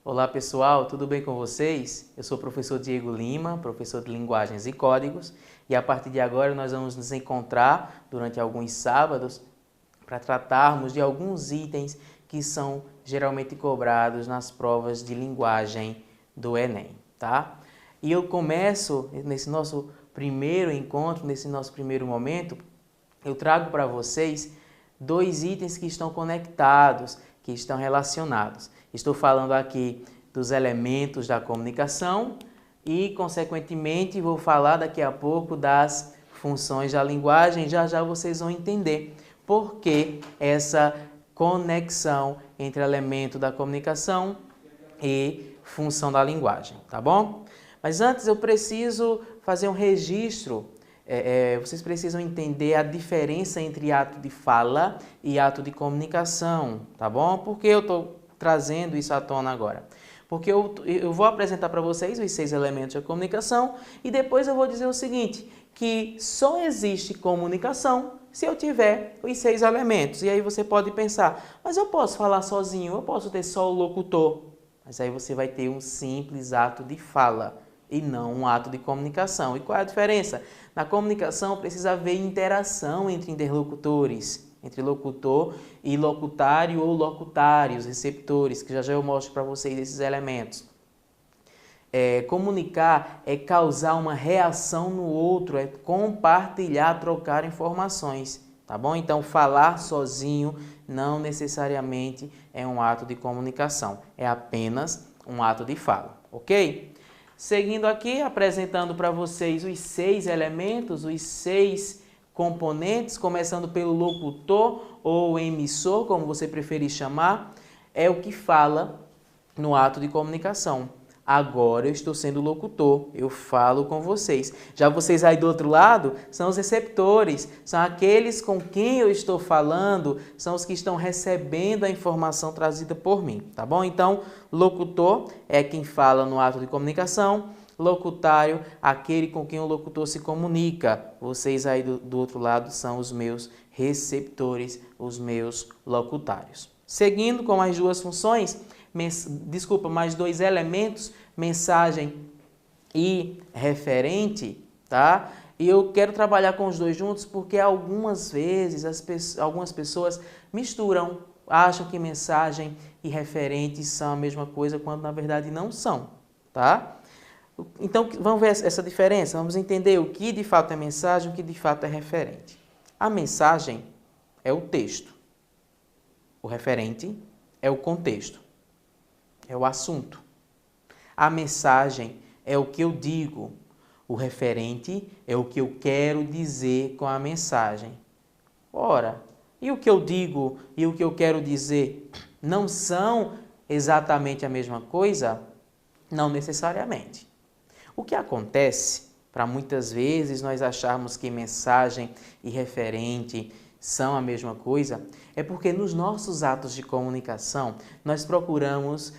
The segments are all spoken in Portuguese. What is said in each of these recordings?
Olá pessoal, tudo bem com vocês? Eu sou o professor Diego Lima, professor de Linguagens e Códigos, e a partir de agora nós vamos nos encontrar durante alguns sábados para tratarmos de alguns itens que são geralmente cobrados nas provas de linguagem do Enem, tá? E eu começo nesse nosso primeiro encontro, nesse nosso primeiro momento, eu trago para vocês dois itens que estão conectados, que estão relacionados. Estou falando aqui dos elementos da comunicação e, consequentemente, vou falar daqui a pouco das funções da linguagem. Já já vocês vão entender por que essa conexão entre elemento da comunicação e função da linguagem, tá bom? Mas antes eu preciso fazer um registro. Vocês precisam entender a diferença entre ato de fala e ato de comunicação, tá bom? Por que eu estou trazendo isso à tona agora? Porque eu vou apresentar para vocês os 6 elementos da comunicação e depois eu vou dizer o seguinte, que só existe comunicação se eu tiver os 6 elementos. E aí você pode pensar, mas eu posso falar sozinho, eu posso ter só o locutor. Mas aí você vai ter um simples ato de fala e não um ato de comunicação. E qual é a diferença? Na comunicação precisa haver interação entre interlocutores, entre locutor e locutário ou locutários, receptores, que já eu mostro para vocês esses elementos. Comunicar é causar uma reação no outro, é compartilhar, trocar informações, tá bom? Então, falar sozinho não necessariamente é um ato de comunicação, é apenas um ato de fala, ok? Seguindo aqui, apresentando para vocês os 6 elementos, os 6 componentes, começando pelo locutor ou emissor, como você preferir chamar, é o que fala no ato de comunicação. Agora eu estou sendo locutor, eu falo com vocês. Já vocês aí do outro lado são os receptores, são aqueles com quem eu estou falando, são os que estão recebendo a informação trazida por mim, tá bom? Então, locutor é quem fala no ato de comunicação, locutário, aquele com quem o locutor se comunica. Vocês aí do outro lado são os meus receptores, os meus locutários. Seguindo com as duas funções, mais 2 elementos, mensagem e referente, tá? E eu quero trabalhar com os dois juntos porque algumas vezes algumas pessoas misturam, acham que mensagem e referente são a mesma coisa, quando na verdade não são, tá? Então, vamos ver essa diferença, vamos entender o que de fato é mensagem, o que de fato é referente. A mensagem é o texto, o referente é o contexto. É o assunto. A mensagem é o que eu digo. O referente é o que eu quero dizer com a mensagem. Ora, e o que eu digo e o que eu quero dizer não são exatamente a mesma coisa? Não necessariamente. O que acontece, para muitas vezes nós acharmos que mensagem e referente são a mesma coisa, é porque nos nossos atos de comunicação nós procuramos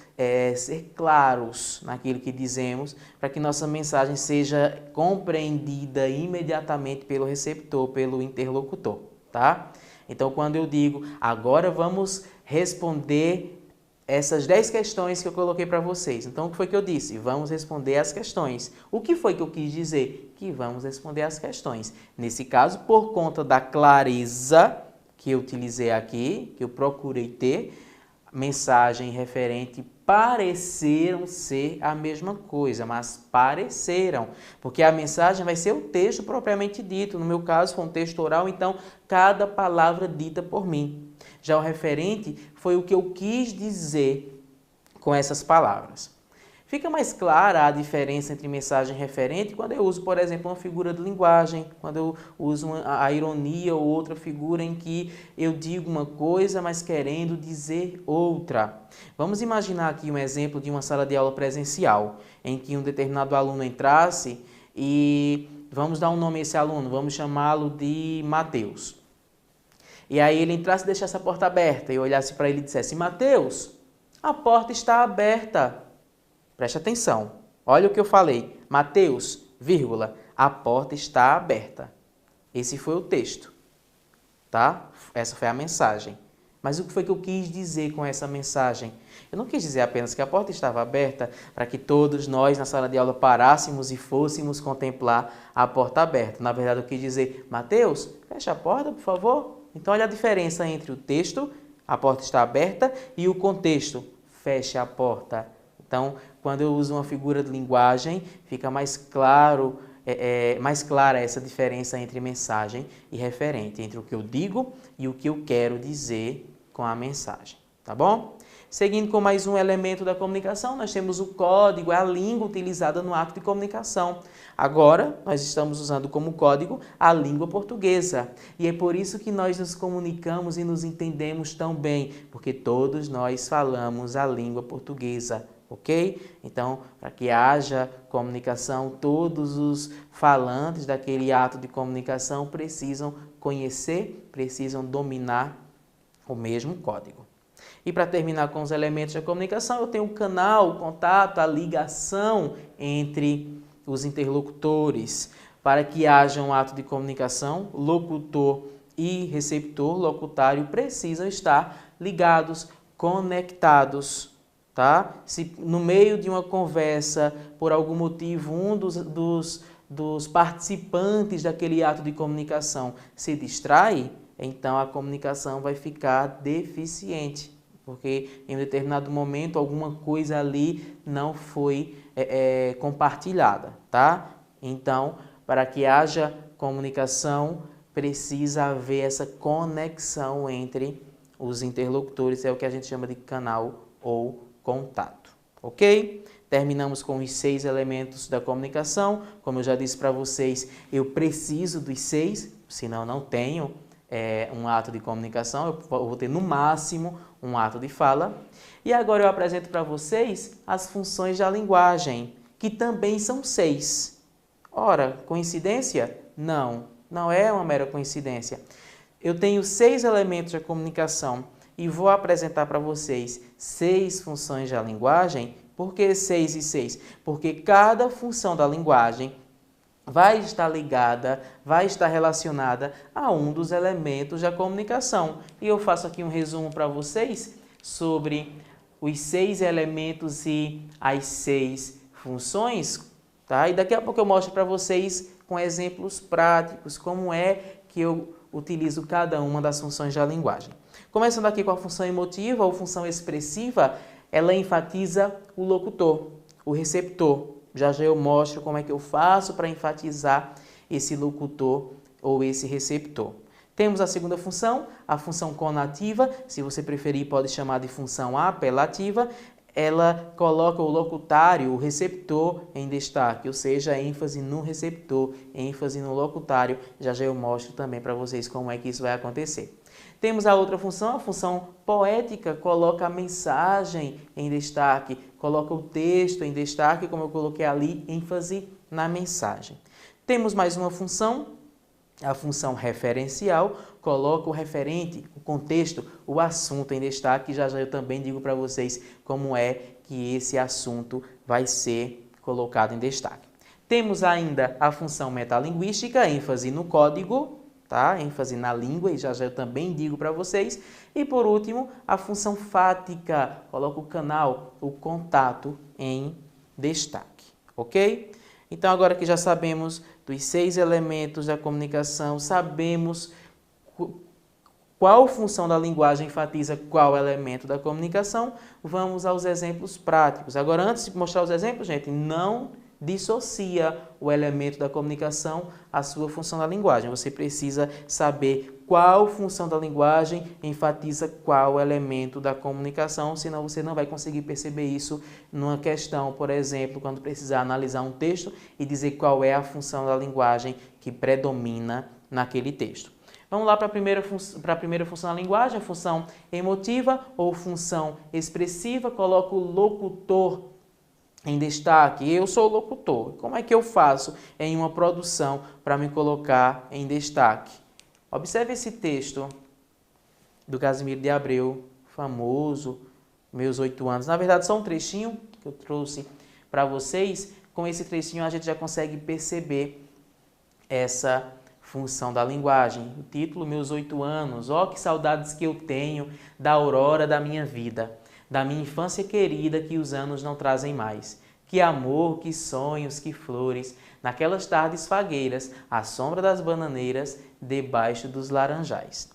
ser claros naquilo que dizemos para que nossa mensagem seja compreendida imediatamente pelo receptor, pelo interlocutor, tá? Então, quando eu digo, agora vamos responder essas 10 questões que eu coloquei para vocês. Então, o que foi que eu disse? Vamos responder as questões. O que foi que eu quis dizer? Que vamos responder as questões. Nesse caso, por conta da clareza que eu utilizei aqui, que eu procurei ter, mensagem e referente pareceram ser a mesma coisa, mas pareceram, porque a mensagem vai ser o texto propriamente dito. No meu caso, foi um texto oral, então cada palavra dita por mim. Já o referente foi o que eu quis dizer com essas palavras. Fica mais clara a diferença entre mensagem e referente quando eu uso, por exemplo, uma figura de linguagem, quando eu uso a ironia ou outra figura em que eu digo uma coisa, mas querendo dizer outra. Vamos imaginar aqui um exemplo de uma sala de aula presencial, em que um determinado aluno entrasse e vamos dar um nome a esse aluno, vamos chamá-lo de Mateus. E aí ele entrasse e deixasse a porta aberta e eu olhasse para ele e dissesse, Mateus, a porta está aberta. Preste atenção, olha o que eu falei, Mateus, vírgula, a porta está aberta. Esse foi o texto, tá? Essa foi a mensagem. Mas o que foi que eu quis dizer com essa mensagem? Eu não quis dizer apenas que a porta estava aberta para que todos nós na sala de aula parássemos e fôssemos contemplar a porta aberta. Na verdade, eu quis dizer, Mateus, fecha a porta, por favor. Então, olha a diferença entre o texto, a porta está aberta, e o contexto, feche a porta. Então, quando eu uso uma figura de linguagem, fica mais claro, mais clara essa diferença entre mensagem e referente, entre o que eu digo e o que eu quero dizer com a mensagem, tá bom? Seguindo com mais um elemento da comunicação, nós temos o código, a língua utilizada no ato de comunicação. Agora, nós estamos usando como código a língua portuguesa. E é por isso que nós nos comunicamos e nos entendemos tão bem, porque todos nós falamos a língua portuguesa, ok? Então, para que haja comunicação, todos os falantes daquele ato de comunicação precisam conhecer, precisam dominar o mesmo código. E para terminar com os elementos da comunicação, eu tenho o canal, o contato, a ligação entre os interlocutores. Para que haja um ato de comunicação, locutor e receptor, locutário, precisam estar ligados, conectados. Tá? Se no meio de uma conversa, por algum motivo, um dos participantes daquele ato de comunicação se distrai, então a comunicação vai ficar deficiente. Porque em um determinado momento alguma coisa ali não foi compartilhada, tá? Então, para que haja comunicação, precisa haver essa conexão entre os interlocutores, é o que a gente chama de canal ou contato, ok? Terminamos com os 6 elementos da comunicação. Como eu já disse para vocês, eu preciso dos 6, senão não tenho um ato de comunicação, eu vou ter no máximo um ato de fala. E agora eu apresento para vocês as funções da linguagem, que também são 6. Ora, coincidência? Não, não é uma mera coincidência. Eu tenho 6 elementos da comunicação e vou apresentar para vocês 6 funções da linguagem. Por que 6 e 6? Porque cada função da linguagem vai estar ligada, vai estar relacionada a um dos elementos da comunicação. E eu faço aqui um resumo para vocês sobre os 6 elementos e as 6 funções, tá? E daqui a pouco eu mostro para vocês com exemplos práticos como é que eu utilizo cada uma das funções da linguagem. Começando aqui com a função emotiva ou função expressiva, ela enfatiza o locutor, o receptor. Já eu mostro como é que eu faço para enfatizar esse locutor ou esse receptor. Temos a segunda função, a função conativa, se você preferir pode chamar de função apelativa. Ela coloca o locutário, o receptor em destaque, ou seja, ênfase no receptor, ênfase no locutário. Já eu mostro também para vocês como é que isso vai acontecer. Temos a outra função, a função poética, coloca a mensagem em destaque, coloca o texto em destaque, como eu coloquei ali, ênfase na mensagem. Temos mais uma função, a função referencial, coloca o referente, o contexto, o assunto em destaque. Já eu também digo para vocês como é que esse assunto vai ser colocado em destaque. Temos ainda a função metalinguística, ênfase no código, tá? ênfase na língua, e já eu também digo para vocês. E por último, a função fática, coloca o canal, o contato em destaque, ok? Então agora que já sabemos dos 6 elementos da comunicação, sabemos qual função da linguagem enfatiza qual elemento da comunicação, vamos aos exemplos práticos. Agora, antes de mostrar os exemplos, gente, não dissocia o elemento da comunicação à sua função da linguagem. Você precisa saber qual função da linguagem enfatiza qual elemento da comunicação, senão você não vai conseguir perceber isso numa questão, por exemplo, quando precisar analisar um texto e dizer qual é a função da linguagem que predomina naquele texto. Vamos lá para a primeira função da linguagem, a função emotiva ou função expressiva. Coloco o locutor em destaque. Eu sou o locutor. Como é que eu faço em uma produção para me colocar em destaque? Observe esse texto do Casimiro de Abreu, famoso, Meus 8 anos. Na verdade, só um trechinho que eu trouxe para vocês. Com esse trechinho a gente já consegue perceber essa função da linguagem. O título, meus 8 anos. Ó, que saudades que eu tenho da aurora da minha vida, da minha infância querida que os anos não trazem mais. Que amor, que sonhos, que flores, naquelas tardes fagueiras, à sombra das bananeiras, debaixo dos laranjais.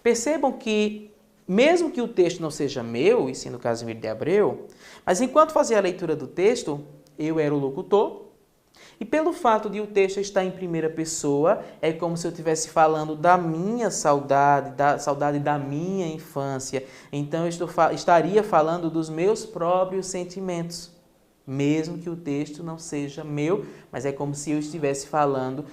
Percebam que, mesmo que o texto não seja meu, e sim do Casimiro de Abreu, mas enquanto fazia a leitura do texto, eu era o locutor, e pelo fato de o texto estar em primeira pessoa, é como se eu estivesse falando da minha saudade, da saudade da minha infância. Então, eu estaria falando dos meus próprios sentimentos, mesmo que o texto não seja meu, mas é como se eu estivesse falando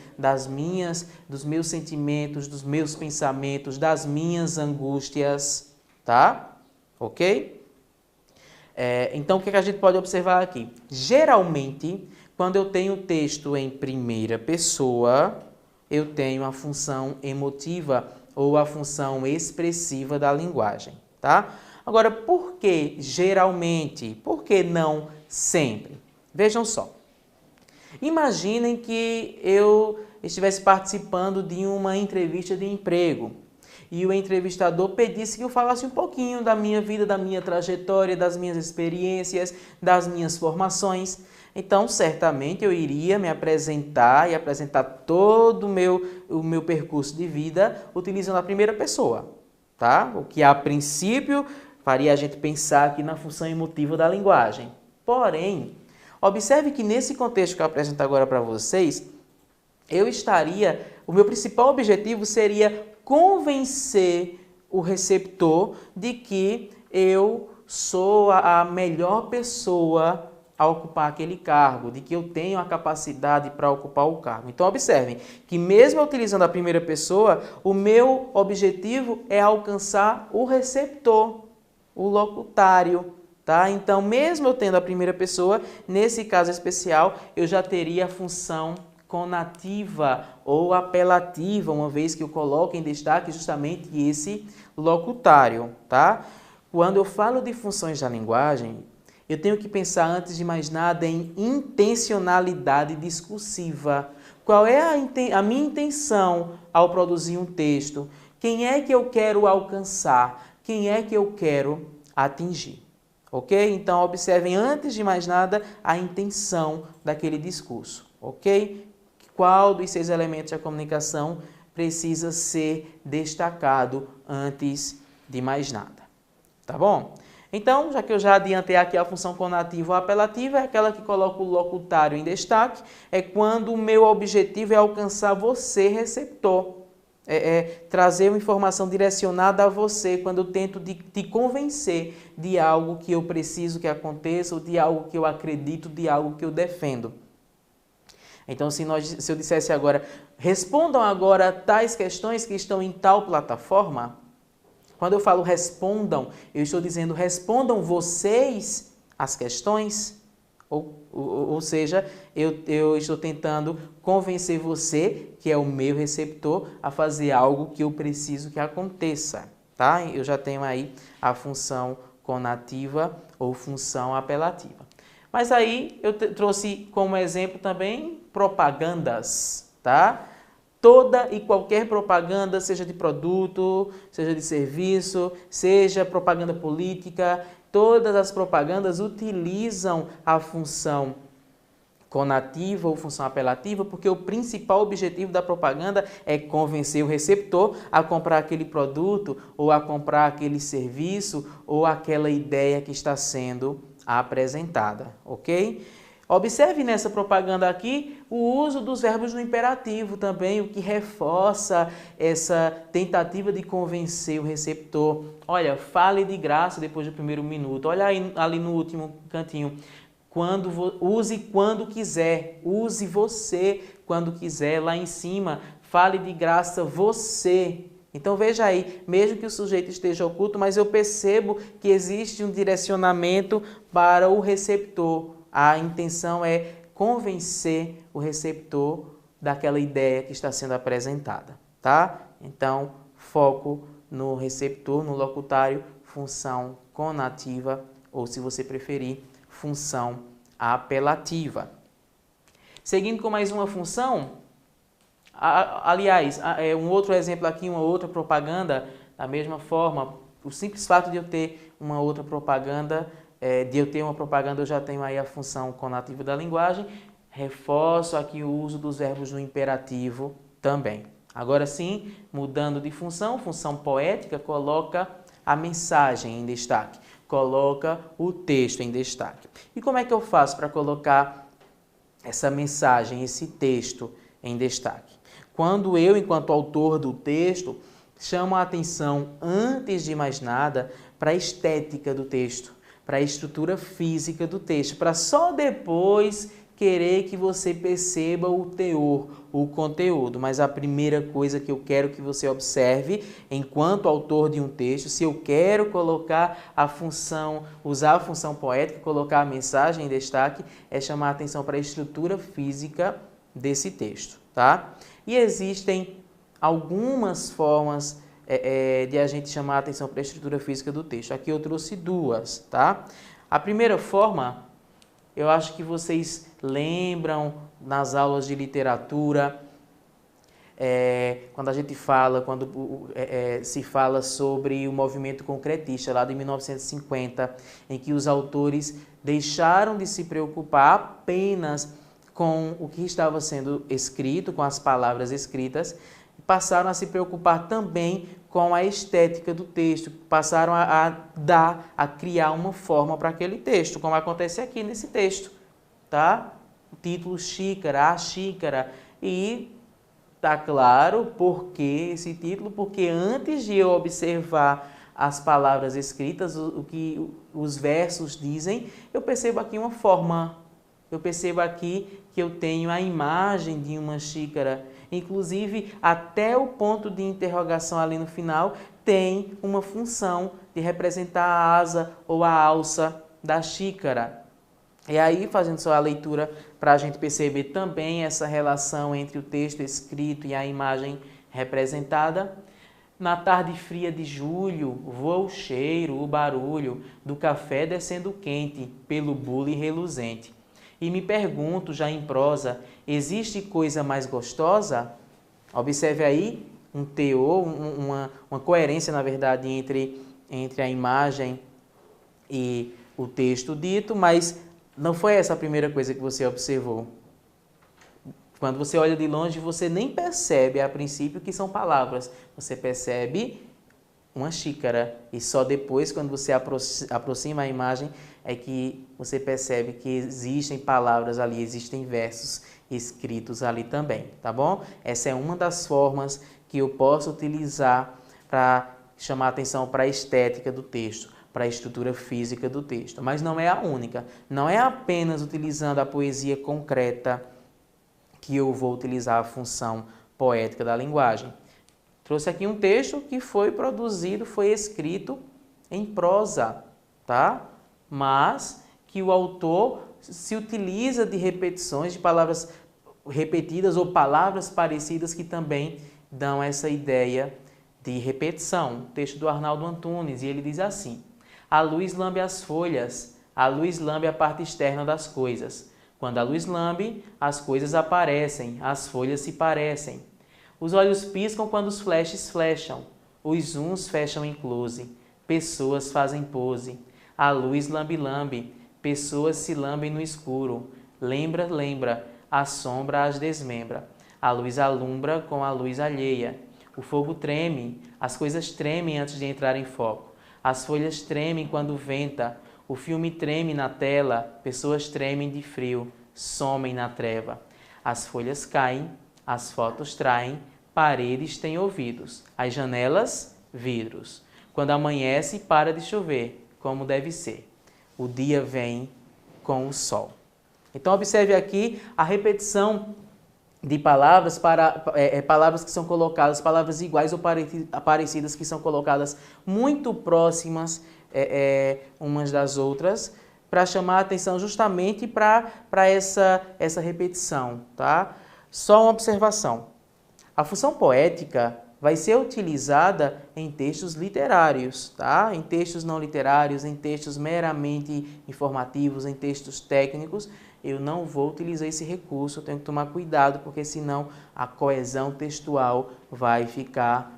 dos meus sentimentos, dos meus pensamentos, das minhas angústias, tá? Ok? Então, o que a gente pode observar aqui? Geralmente, quando eu tenho o texto em primeira pessoa, eu tenho a função emotiva ou a função expressiva da linguagem, tá? Agora, por que geralmente? Por que não sempre? Vejam só. Imaginem que eu estivesse participando de uma entrevista de emprego e o entrevistador pedisse que eu falasse um pouquinho da minha vida, da minha trajetória, das minhas experiências, das minhas formações. Então, certamente eu iria me apresentar e apresentar todo o meu percurso de vida utilizando a primeira pessoa, tá? O que a princípio faria a gente pensar aqui na função emotiva da linguagem. Porém, observe que nesse contexto que eu apresento agora para vocês, o meu principal objetivo seria convencer o receptor de que eu sou a melhor pessoa a ocupar aquele cargo, de que eu tenho a capacidade para ocupar o cargo. Então, observem que mesmo utilizando a primeira pessoa, o meu objetivo é alcançar o receptor, o locutário, tá? Então, mesmo eu tendo a primeira pessoa, nesse caso especial, eu já teria a função conativa ou apelativa, uma vez que eu coloco em destaque justamente esse locutário, tá? Quando eu falo de funções da linguagem, eu tenho que pensar, antes de mais nada, em intencionalidade discursiva. Qual é a minha intenção ao produzir um texto? Quem é que eu quero alcançar? Quem é que eu quero atingir? Ok? Então, observem, antes de mais nada, a intenção daquele discurso. Ok? Qual dos 6 elementos da comunicação precisa ser destacado antes de mais nada? Tá bom? Então, já que eu já adiantei aqui a função conativa ou apelativa, é aquela que coloca o locutário em destaque, é quando o meu objetivo é alcançar você, receptor. Trazer uma informação direcionada a você, quando eu tento te convencer de algo que eu preciso que aconteça, ou de algo que eu acredito, de algo que eu defendo. Então, se eu dissesse agora, respondam agora tais questões que estão em tal plataforma. Quando eu falo respondam, eu estou dizendo respondam vocês as questões, ou seja, eu estou tentando convencer você, que é o meu receptor, a fazer algo que eu preciso que aconteça, tá? Eu já tenho aí a função conativa ou função apelativa. Mas aí eu trouxe como exemplo também propagandas, tá? Toda e qualquer propaganda, seja de produto, seja de serviço, seja propaganda política, todas as propagandas utilizam a função conativa ou função apelativa, porque o principal objetivo da propaganda é convencer o receptor a comprar aquele produto, ou a comprar aquele serviço, ou aquela ideia que está sendo apresentada, ok? Observe nessa propaganda aqui o uso dos verbos no imperativo também, o que reforça essa tentativa de convencer o receptor. Olha, fale de graça depois do primeiro minuto. Olha aí, ali no último cantinho. Use quando quiser. Use você quando quiser. Lá em cima, fale de graça você. Então veja aí, mesmo que o sujeito esteja oculto, mas eu percebo que existe um direcionamento para o receptor. A intenção é convencer o receptor daquela ideia que está sendo apresentada, tá? Então, foco no receptor, no locutário, função conativa, ou se você preferir, função apelativa. Seguindo com mais uma função, Aliás, um outro exemplo aqui, uma outra propaganda, da mesma forma, o simples fato de eu ter uma outra propaganda, eu já tenho aí a função conativa da linguagem, reforço aqui o uso dos verbos no imperativo também. Agora sim, mudando de função, função poética, coloca a mensagem em destaque, coloca o texto em destaque. E como é que eu faço para colocar essa mensagem, esse texto em destaque? Quando eu, enquanto autor do texto, chamo a atenção, antes de mais nada, para a estética do texto, para a estrutura física do texto, para só depois querer que você perceba o teor, o conteúdo. Mas a primeira coisa que eu quero que você observe, enquanto autor de um texto, se eu quero colocar a função, usar a função poética, colocar a mensagem em destaque, é chamar a atenção para a estrutura física desse texto, tá? E existem algumas formas de a gente chamar a atenção para a estrutura física do texto. Aqui eu trouxe duas, tá? A primeira forma, eu acho que vocês lembram nas aulas de literatura, quando se fala sobre o movimento concretista, lá de 1950, em que os autores deixaram de se preocupar apenas com o que estava sendo escrito, com as palavras escritas, e passaram a se preocupar também com a estética do texto, passaram a criar uma forma para aquele texto, como acontece aqui nesse texto, tá? O título xícara, a xícara, e tá claro por que esse título, porque antes de eu observar as palavras escritas, o que os versos dizem, eu percebo aqui uma forma, eu percebo aqui que eu tenho a imagem de uma xícara. Inclusive, até o ponto de interrogação ali no final tem uma função de representar a asa ou a alça da xícara. E aí, fazendo só a leitura para a gente perceber também essa relação entre o texto escrito e a imagem representada. Na tarde fria de julho, voa o cheiro, o barulho do café descendo quente pelo bule reluzente. E me pergunto, já em prosa, existe coisa mais gostosa? Observe aí um teor, uma coerência, na verdade, entre a imagem e o texto dito, mas não foi essa a primeira coisa que você observou. Quando você olha de longe, você nem percebe, a princípio, que são palavras. Você percebe uma xícara e só depois, quando você aproxima a imagem, é que você percebe que existem palavras ali, existem versos escritos ali também, tá bom? Essa é uma das formas que eu posso utilizar para chamar a atenção para a estética do texto, para a estrutura física do texto. Mas não é a única. Não é apenas utilizando a poesia concreta que eu vou utilizar a função poética da linguagem. Trouxe aqui um texto que foi produzido, foi escrito em prosa, tá? Mas que o autor se utiliza de repetições, de palavras repetidas ou palavras parecidas que também dão essa ideia de repetição. O texto do Arnaldo Antunes, e ele diz assim: a luz lambe as folhas, a luz lambe a parte externa das coisas. Quando a luz lambe, as coisas aparecem, as folhas se parecem. Os olhos piscam quando os flashes flecham, os zooms fecham em close, pessoas fazem pose. A luz lambe-lambe, pessoas se lambem no escuro. Lembra, lembra, a sombra as desmembra. A luz alumbra com a luz alheia. O fogo treme, as coisas tremem antes de entrar em foco. As folhas tremem quando venta, o filme treme na tela, pessoas tremem de frio, somem na treva. As folhas caem, as fotos traem, paredes têm ouvidos, as janelas, vidros. Quando amanhece, para de chover, como deve ser. O dia vem com o sol. Então, observe aqui a repetição de palavras palavras que são colocadas, palavras iguais ou parecidas que são colocadas muito próximas umas das outras, para chamar a atenção justamente para essa repetição, tá? Só uma observação. A função poética, vai ser utilizada em textos literários, tá? Em textos não literários, em textos meramente informativos, em textos técnicos, eu não vou utilizar esse recurso, eu tenho que tomar cuidado, porque senão a coesão textual vai ficar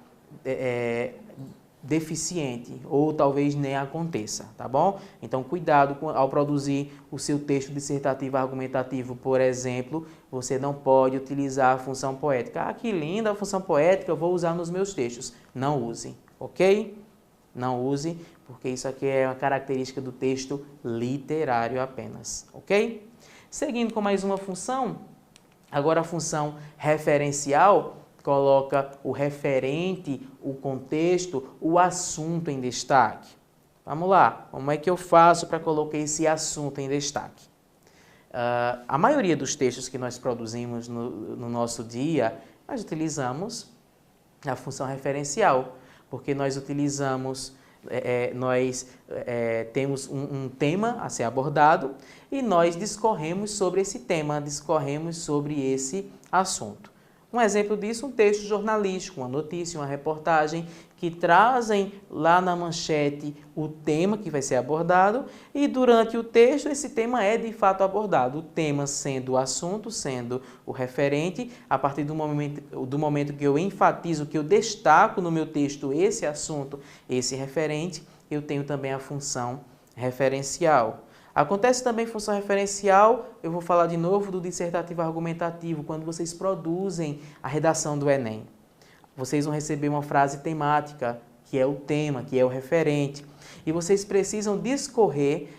deficiente, ou talvez nem aconteça, tá bom? Então, cuidado ao produzir o seu texto dissertativo argumentativo, por exemplo, você não pode utilizar a função poética. Ah, que linda a função poética, eu vou usar nos meus textos. Não use, ok? Não use, porque isso aqui é uma característica do texto literário apenas, ok? Seguindo com mais uma função, agora a função referencial, coloca o referente, o contexto, o assunto em destaque. Vamos lá, como é que eu faço para colocar esse assunto em destaque? A maioria dos textos que nós produzimos no nosso dia, nós utilizamos a função referencial, porque nós utilizamos, temos um tema a ser abordado e nós discorremos sobre esse tema, discorremos sobre esse assunto. Um exemplo disso, um texto jornalístico, uma notícia, uma reportagem, que trazem lá na manchete o tema que vai ser abordado e durante o texto esse tema é de fato abordado. O tema sendo o assunto, sendo o referente, a partir do momento que eu enfatizo, que eu destaco no meu texto esse assunto, esse referente, eu tenho também a função referencial. Acontece também função referencial, eu vou falar de novo do dissertativo argumentativo, quando vocês produzem a redação do Enem. Vocês vão receber uma frase temática, que é o tema, que é o referente, e vocês precisam discorrer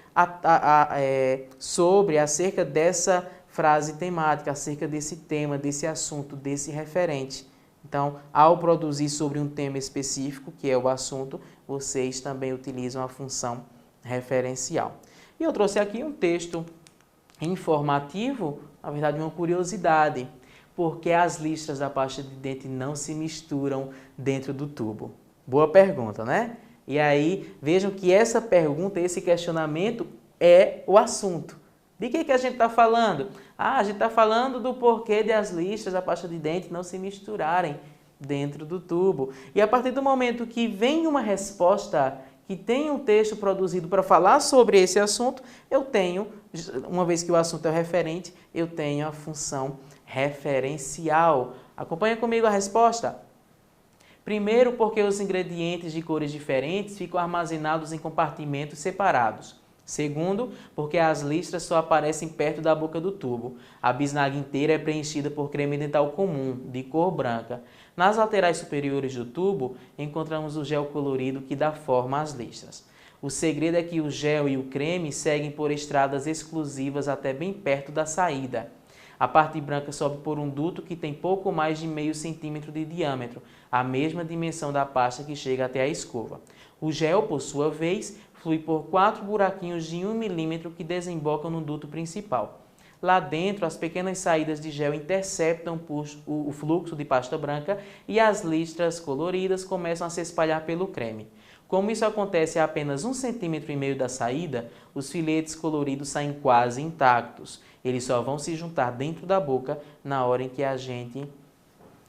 acerca dessa frase temática, acerca desse tema, desse assunto, desse referente. Então, ao produzir sobre um tema específico, que é o assunto, vocês também utilizam a função referencial. E eu trouxe aqui um texto informativo, na verdade uma curiosidade, porque as listras da pasta de dente não se misturam dentro do tubo. Boa pergunta, né? E aí, vejam que essa pergunta, esse questionamento é o assunto. De que a gente está falando? Ah, a gente está falando do porquê de as listras da pasta de dente não se misturarem dentro do tubo. E a partir do momento que vem uma resposta que tem um texto produzido para falar sobre esse assunto, eu tenho, uma vez que o assunto é o referente, eu tenho a função referencial. Acompanha comigo a resposta. Primeiro, porque os ingredientes de cores diferentes ficam armazenados em compartimentos separados. Segundo, porque as listras só aparecem perto da boca do tubo. A bisnaga inteira é preenchida por creme dental comum, de cor branca. Nas laterais superiores do tubo, encontramos o gel colorido que dá forma às listras. O segredo é que o gel e o creme seguem por estradas exclusivas até bem perto da saída. A parte branca sobe por um duto que tem pouco mais de meio centímetro de diâmetro, a mesma dimensão da pasta que chega até a escova. O gel, por sua vez, flui por 4 buraquinhos de 1 milímetro que desembocam no duto principal. Lá dentro, as pequenas saídas de gel interceptam o fluxo de pasta branca e as listras coloridas começam a se espalhar pelo creme. Como isso acontece a apenas 1,5 cm da saída, os filetes coloridos saem quase intactos. Eles só vão se juntar dentro da boca na hora em que a gente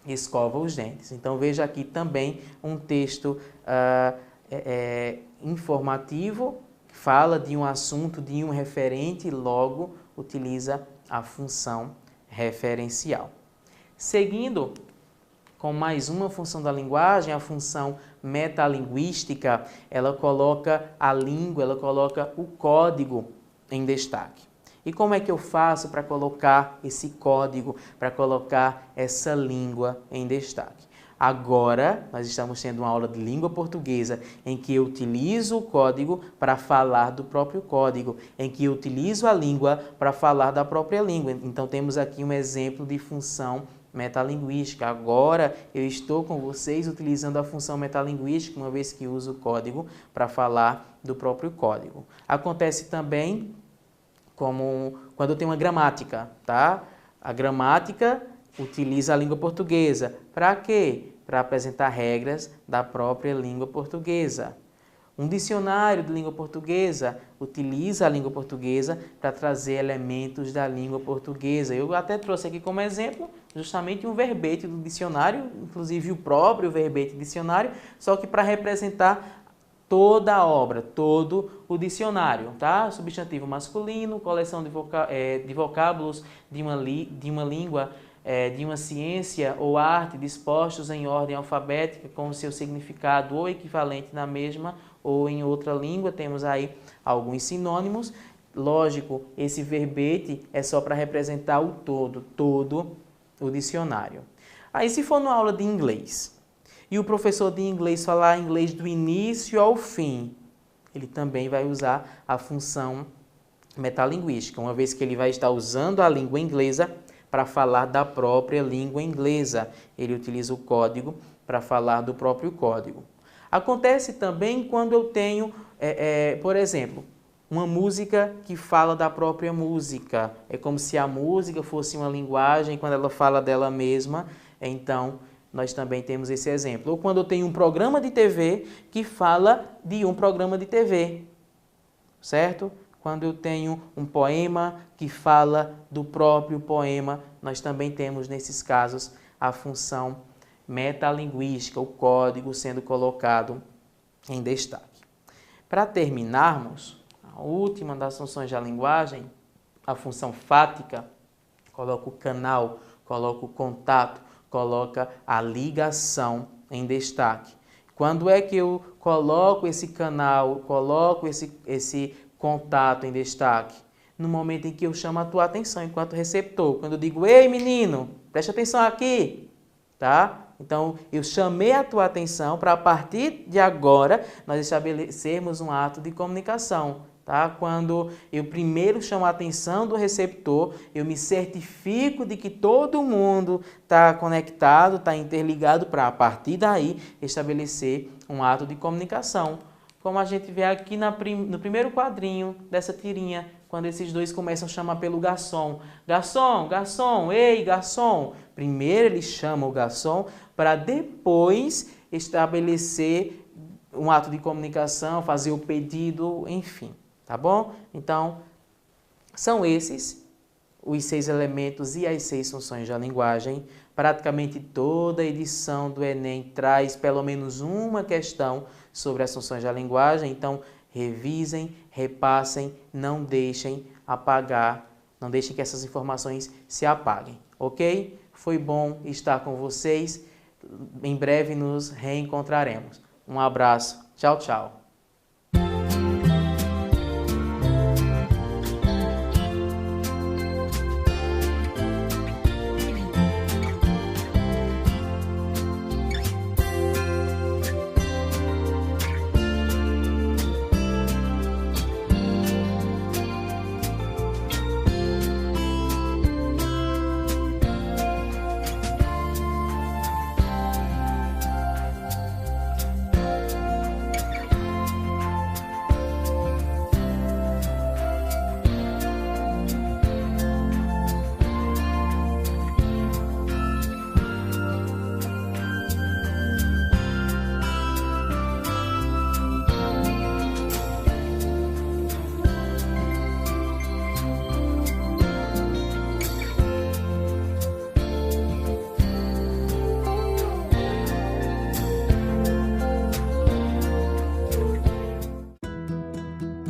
escova os dentes. Então, veja aqui também um texto informativo, que fala de um assunto, de um referente, e logo utiliza a função referencial. Seguindo com mais uma função da linguagem, a função metalinguística, ela coloca a língua, ela coloca o código em destaque. E como é que eu faço para colocar esse código, para colocar essa língua em destaque? Agora, nós estamos tendo uma aula de língua portuguesa em que eu utilizo o código para falar do próprio código, em que eu utilizo a língua para falar da própria língua. Então, temos aqui um exemplo de função metalinguística. Agora, eu estou com vocês utilizando a função metalinguística, uma vez que uso o código para falar do próprio código. Acontece também como quando eu tenho uma gramática, tá? A gramática utiliza a língua portuguesa. Para quê? Para apresentar regras da própria língua portuguesa. Um dicionário de língua portuguesa utiliza a língua portuguesa para trazer elementos da língua portuguesa. Eu até trouxe aqui como exemplo justamente um verbete do dicionário, inclusive o próprio verbete dicionário, só que para representar toda a obra, todo o dicionário, tá? Substantivo masculino, coleção de vocábulos de uma língua, de uma ciência ou arte dispostos em ordem alfabética com o seu significado ou equivalente na mesma ou em outra língua. Temos aí alguns sinônimos. Lógico, esse verbete é só para representar o todo o dicionário. Aí, se for numa aula de inglês e o professor de inglês falar inglês do início ao fim, ele também vai usar a função metalinguística, uma vez que ele vai estar usando a língua inglesa para falar da própria língua inglesa. Ele utiliza o código para falar do próprio código. Acontece também quando eu tenho, por exemplo, uma música que fala da própria música. É como se a música fosse uma linguagem, quando ela fala dela mesma, então nós também temos esse exemplo. Ou quando eu tenho um programa de TV que fala de um programa de TV, certo? Quando eu tenho um poema que fala do próprio poema, nós também temos, nesses casos, a função metalinguística, o código sendo colocado em destaque. Para terminarmos, a última das funções da linguagem, a função fática, coloca o canal, coloca o contato, coloca a ligação em destaque. Quando é que eu coloco esse canal, coloco esse contato em destaque? No momento em que eu chamo a tua atenção enquanto receptor. Quando eu digo, ei menino, preste atenção aqui, tá? Então, eu chamei a tua atenção para, a partir de agora, nós estabelecermos um ato de comunicação, tá? Quando eu primeiro chamo a atenção do receptor, eu me certifico de que todo mundo está conectado, está interligado, para, a partir daí, estabelecer um ato de comunicação. Como a gente vê aqui no primeiro quadrinho dessa tirinha, quando esses dois começam a chamar pelo garçom. Garçom, garçom, ei, garçom. Primeiro eles chamam o garçom para depois estabelecer um ato de comunicação, fazer o pedido, enfim, tá bom? Então, são esses os 6 elementos e as 6 funções da linguagem. Praticamente toda edição do Enem traz pelo menos uma questão sobre as funções da linguagem, então revisem, repassem, não deixem apagar, não deixem que essas informações se apaguem, ok? Foi bom estar com vocês, em breve nos reencontraremos. Um abraço, tchau, tchau.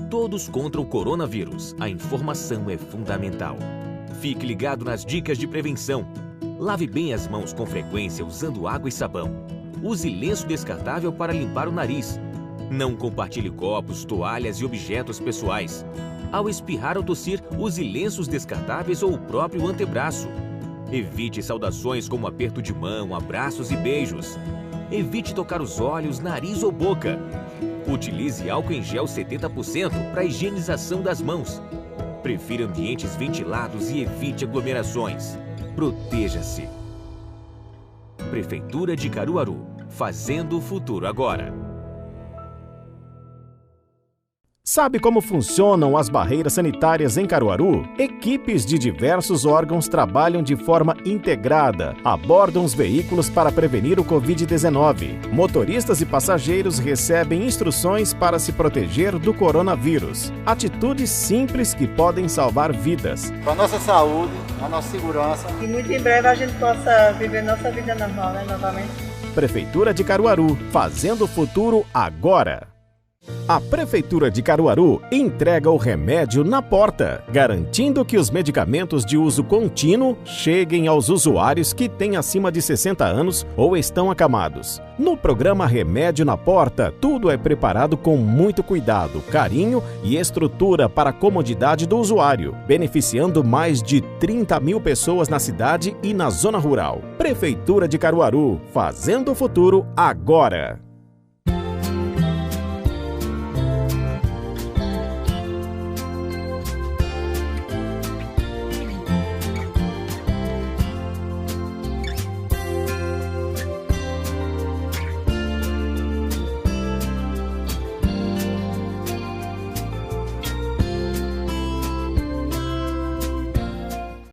Todos contra o coronavírus. A informação é fundamental. Fique ligado nas dicas de prevenção. Lave bem as mãos com frequência usando água e sabão. Use lenço descartável para limpar o nariz. Não compartilhe copos, toalhas e objetos pessoais. Ao espirrar ou tossir, use lenços descartáveis ou o próprio antebraço. Evite saudações como aperto de mão, abraços e beijos. Evite tocar os olhos, nariz ou boca. Utilize álcool em gel 70% para higienização das mãos. Prefira ambientes ventilados e evite aglomerações. Proteja-se. Prefeitura de Caruaru, fazendo o futuro agora. Sabe como funcionam as barreiras sanitárias em Caruaru? Equipes de diversos órgãos trabalham de forma integrada, abordam os veículos para prevenir o Covid-19. Motoristas e passageiros recebem instruções para se proteger do coronavírus. Atitudes simples que podem salvar vidas. Para a nossa saúde, a nossa segurança. E muito em breve a gente possa viver nossa vida normal, né, novamente. Prefeitura de Caruaru, fazendo o futuro agora. A Prefeitura de Caruaru entrega o remédio na porta, garantindo que os medicamentos de uso contínuo cheguem aos usuários que têm acima de 60 anos ou estão acamados. No programa Remédio na Porta, tudo é preparado com muito cuidado, carinho e estrutura para a comodidade do usuário, beneficiando mais de 30 mil pessoas na cidade e na zona rural. Prefeitura de Caruaru, fazendo o futuro agora.